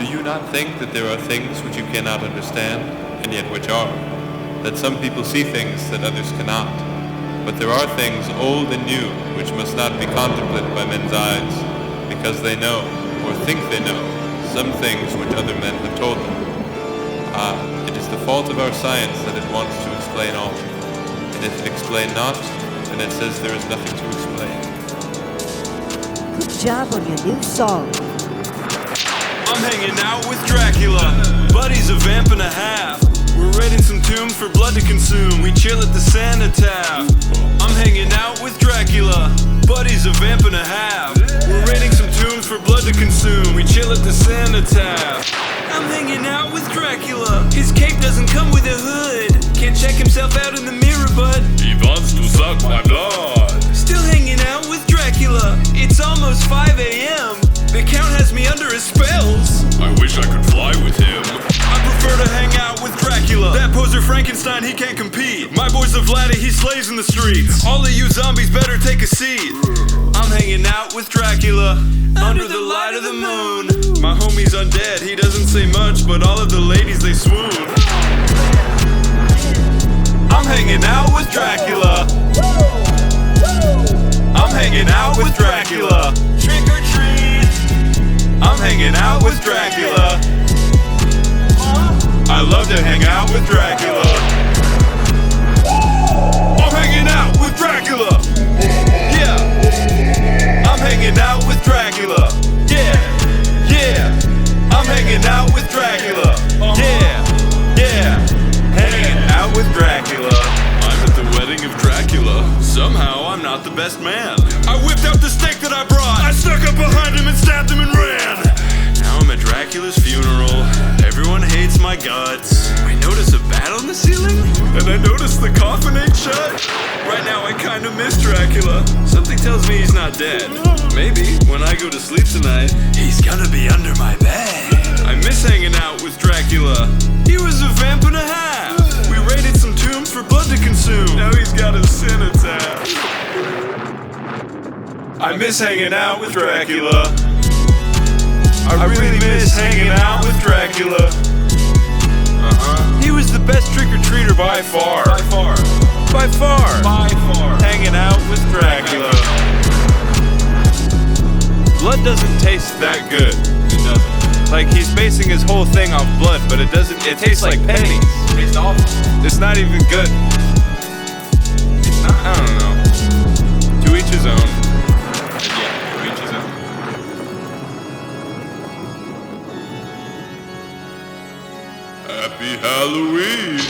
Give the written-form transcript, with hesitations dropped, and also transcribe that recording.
Do you not think that there are things which you cannot understand, and yet which are? That some people see things that others cannot? But there are things old and new which must not be contemplated by men's eyes, because they know, or think they know, some things which other men have told them. It is the fault of our science that it wants to explain all. And if it explain not, then it says there is nothing to explain. Good job on your new song. I'm hanging out with Dracula. Buddy's a vamp and a half. We're raiding some tombs for blood to consume. We chill at the cenotaph. I'm hanging out with Dracula. Buddy's a vamp and a half. We're raiding some tombs for blood to consume. We chill at the cenotaph. I'm hanging out with Dracula. His cape doesn't come with a hood. Can't check himself out in the mirror, but he wants to suck my blood. Still hanging out with Dracula. It's almost 5 a.m. The Count has me under his spells. I wish I could fly with him. I prefer to hang out with Dracula. That poser Frankenstein, he can't compete. My boy's a Vladdy, he slays in the streets. All of you zombies better take a seat. I'm hanging out with Dracula under the light of the moon. My homie's undead, he doesn't say much, but all of the ladies, they swoon. I'm hanging out with Dracula. I'm hanging out with Dracula. Trick or treat. I'm hanging out with Dracula. I love to hang out with Dracula. I'm hanging out with Dracula. Yeah. I'm hanging out with Dracula. Yeah. Yeah. I'm hanging out with Dracula. Yeah. Yeah. Hanging out with Dracula. I'm at the wedding of Dracula. Somehow I'm not the best man. I whipped out the stake that I brought. I snuck up behind him and stabbed him and ran. Now I'm at Dracula's funeral. Everyone hates my guts. I notice a bat on the ceiling, and I notice the coffin ain't shut. Right now I kinda miss Dracula. Something tells me he's not dead. Maybe when I go to sleep tonight, he's gonna be under my bed. I miss hanging out with Dracula. He was a vamp and a half. We raided some tombs for blood to consume. Now he's got a cenotaph. I miss hanging out with Dracula. I really miss hanging out with Dracula. He was the best trick-or-treater by far. By far. By far. By far. Hanging out with Dracula. Blood doesn't taste that good. It doesn't. Like, he's basing his whole thing off blood, but it doesn't. It tastes like pennies. It tastes awful. It's not even good. It's not. I don't know. To each his own. Yeah, to each his own. Happy Halloween!